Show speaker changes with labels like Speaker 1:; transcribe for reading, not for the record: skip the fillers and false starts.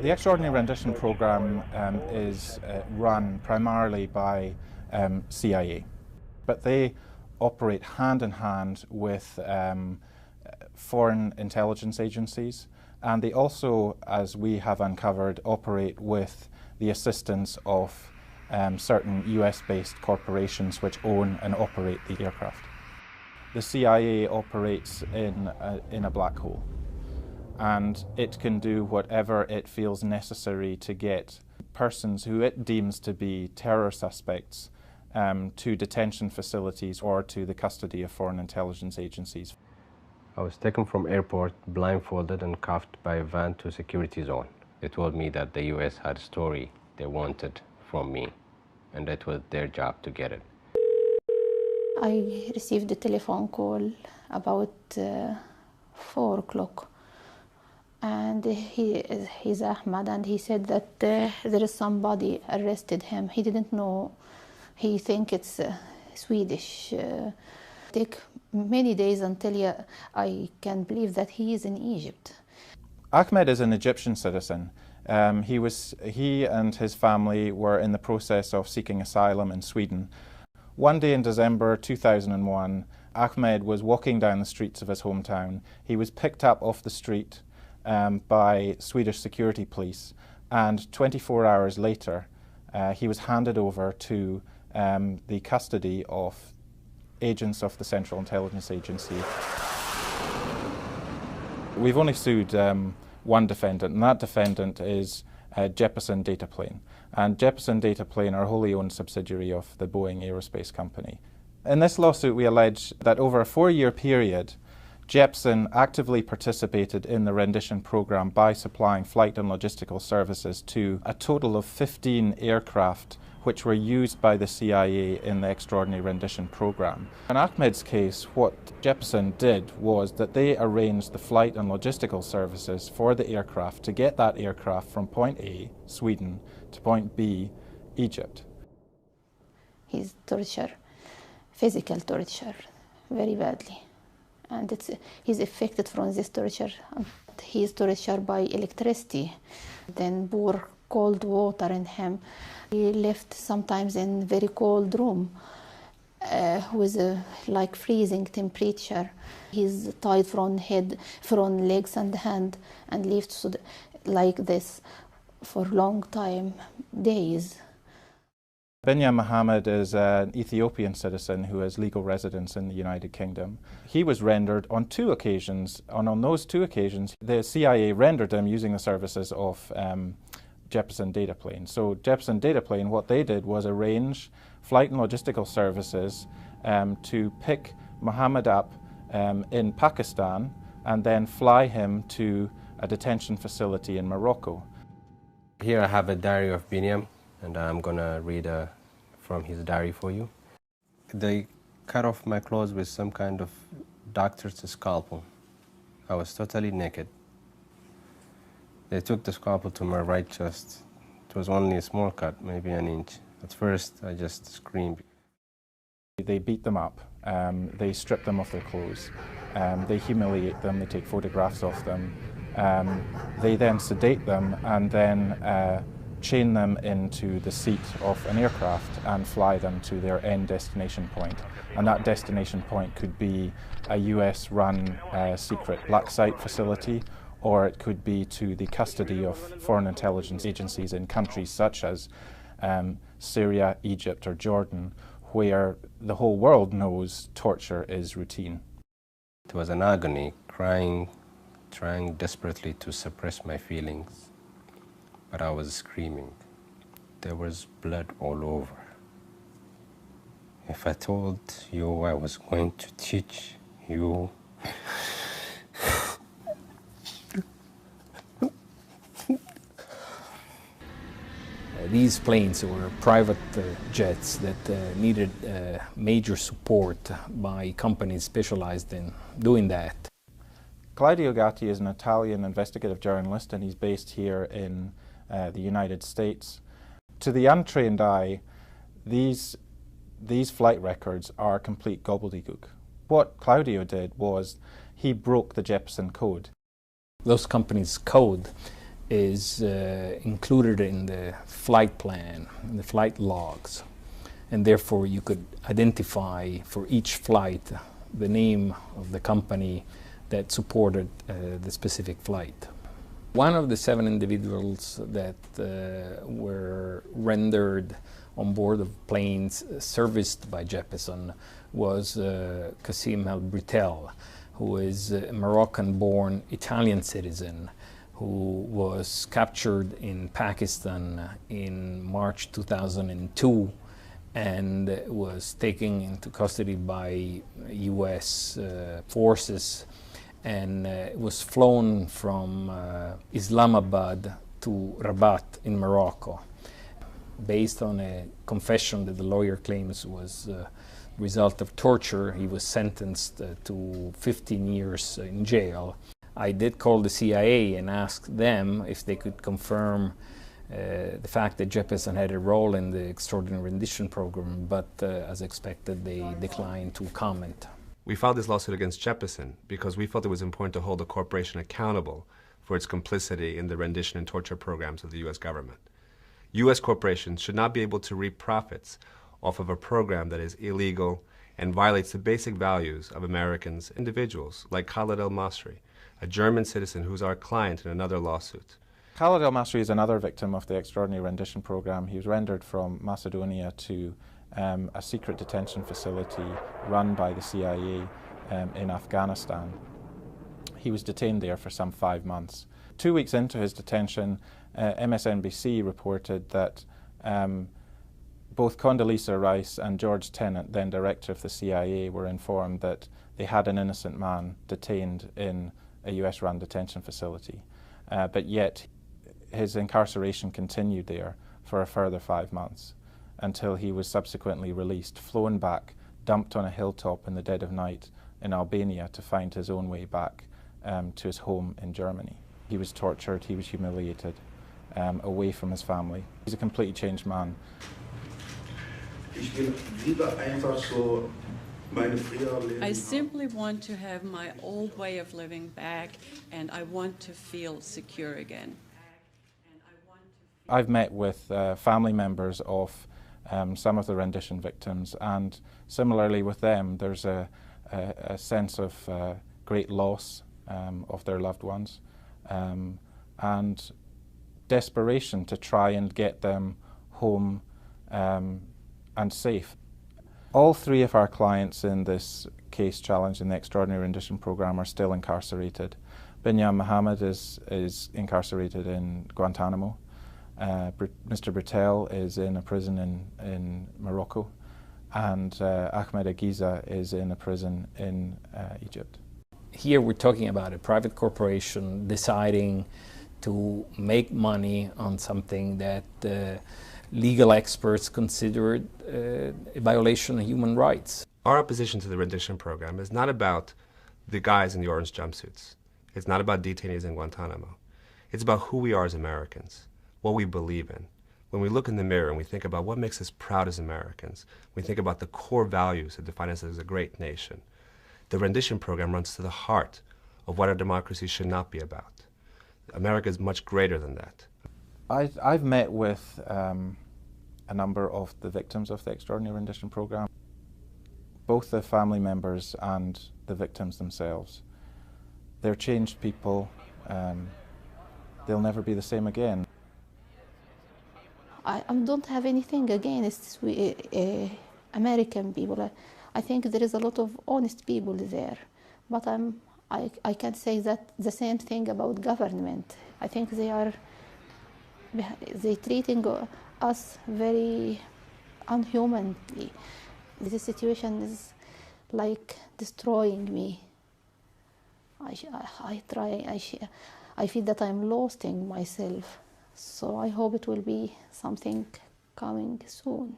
Speaker 1: The Extraordinary Rendition Program is run primarily by CIA, but they operate hand in hand with foreign intelligence agencies, and they also, as we have uncovered, operate with the assistance of certain US-based corporations which own and operate the aircraft. The CIA operates in a black hole, and it can do whatever it feels necessary to get persons who it deems to be terror suspects to detention facilities or to the custody of foreign intelligence agencies.
Speaker 2: I was taken from airport, blindfolded and cuffed by a van to a security zone. They told me that the US had a story they wanted from me, and that was their job to get it.
Speaker 3: I received a telephone call about 4 o'clock, and he's Ahmad, and he said that there is somebody arrested him. He didn't know. He think it's Swedish. Take many days until I can believe that he is in Egypt.
Speaker 1: Ahmed is an Egyptian citizen. He and his family were in the process of seeking asylum in Sweden. One day in December 2001, Ahmed was walking down the streets of his hometown. He was picked up off the street by Swedish security police, and 24 hours later he was handed over to the custody of agents of the Central Intelligence Agency. We've only sued one defendant, and that defendant is Jeppesen DataPlan. And Jeppesen DataPlan are a wholly owned subsidiary of the Boeing Aerospace Company. In this lawsuit, we allege that over a 4-year period, Jeppesen actively participated in the rendition program by supplying flight and logistical services to a total of 15 aircraft which were used by the CIA in the Extraordinary Rendition Program. In Ahmed's case, what Jeppesen did was that they arranged the flight and logistical services for the aircraft to get that aircraft from point A, Sweden, to point B, Egypt.
Speaker 3: He's torture, physical torture, very badly. And he's affected from this torture. He is tortured by electricity, then pour cold water in him. He left sometimes in very cold room with like freezing temperature. He's tied from head, from legs and hand, and left like this for long time, days.
Speaker 1: Binyam Mohammed is an Ethiopian citizen who has legal residence in the United Kingdom. He was rendered on 2 occasions, and on those 2 occasions, the CIA rendered him using the services of Jeppesen DataPlan. So Jeppesen DataPlan, what they did was arrange flight and logistical services to pick Mohammed up in Pakistan and then fly him to a detention facility in Morocco.
Speaker 2: Here I have a diary of Binyam, and I'm gonna read from his diary for you. They cut off my clothes with some kind of doctor's scalpel. I was totally naked. They took the scalpel to my right chest. It was only a small cut, maybe an inch. At first, I just screamed.
Speaker 1: They beat them up, they strip them of their clothes, they humiliate them, they take photographs of them, they then sedate them and then chain them into the seat of an aircraft and fly them to their end destination point. And that destination point could be a US-run secret black site facility, or it could be to the custody of foreign intelligence agencies in countries such as Syria, Egypt or Jordan, where the whole world knows torture is routine.
Speaker 2: It was an agony, crying, trying desperately to suppress my feelings. But I was screaming. There was blood all over. If I told you I was going to teach you,
Speaker 4: these planes were private jets that needed major support by companies specialized in doing that.
Speaker 1: Claudio Gatti is an Italian investigative journalist, and he's based here in the United States. To the untrained eye, these flight records are complete gobbledygook. What Claudio did was he broke the Jeppesen code.
Speaker 4: Those companies' code is included in the flight plan, in the flight logs, and therefore you could identify for each flight the name of the company that supported the specific flight. One of the 7 individuals that were rendered on board of planes serviced by Jeppesen was Qasim al-Britel, who is a Moroccan-born Italian citizen who was captured in Pakistan in March 2002 and was taken into custody by US forces and was flown from Islamabad to Rabat in Morocco. Based on a confession that the lawyer claims was the result of torture, he was sentenced to 15 years in jail. I did call the CIA and ask them if they could confirm the fact that Jeppesen had a role in the extraordinary rendition program, but as expected, they declined to comment.
Speaker 5: We filed this lawsuit against Jeppesen because we felt it was important to hold the corporation accountable for its complicity in the rendition and torture programs of the U.S. government. U.S. corporations should not be able to reap profits off of a program that is illegal and violates the basic values of Americans, individuals like Khaled El-Masri, a German citizen who's our client in another lawsuit.
Speaker 1: Khaled El-Masri is another victim of the extraordinary rendition program. He was rendered from Macedonia to a secret detention facility run by the CIA in Afghanistan. He was detained there for some 5 months. 2 weeks into his detention, MSNBC reported that both Condoleezza Rice and George Tenet, then director of the CIA, were informed that they had an innocent man detained in a US-run detention facility. But yet his incarceration continued there for a further 5 months until he was subsequently released, flown back, dumped on a hilltop in the dead of night in Albania to find his own way back to his home in Germany. He was tortured, he was humiliated, away from his family. He's a completely changed man.
Speaker 6: I simply want to have my old way of living back, and I want to feel secure again.
Speaker 1: I've met with family members of some of the rendition victims, and similarly with them there's a sense of great loss of their loved ones and desperation to try and get them home and safe. All 3 of our clients in this case challenge in the extraordinary rendition program are still incarcerated. Binyam Mohammed is incarcerated in Guantanamo. Mr. Britel is in a prison in Morocco, and Ahmed Agiza is in a prison in Egypt.
Speaker 4: Here we're talking about a private corporation deciding to make money on something that legal experts considered a violation of human rights.
Speaker 5: Our opposition to the rendition program is not about the guys in the orange jumpsuits. It's not about detainees in Guantanamo. It's about who we are as Americans, what we believe in. When we look in the mirror and we think about what makes us proud as Americans, we think about the core values that define us as a great nation. The rendition program runs to the heart of what our democracy should not be about. America is much greater than that.
Speaker 1: I've met with a number of the victims of the extraordinary rendition program, both the family members and the victims themselves. They're changed people. They'll never be the same again.
Speaker 3: I don't have anything against American people. I think there is a lot of honest people there, but I can say that the same thing about government. I think they treating us very unhumanly. This situation is like destroying me. I feel that I'm losing myself. So I hope it will be something coming soon.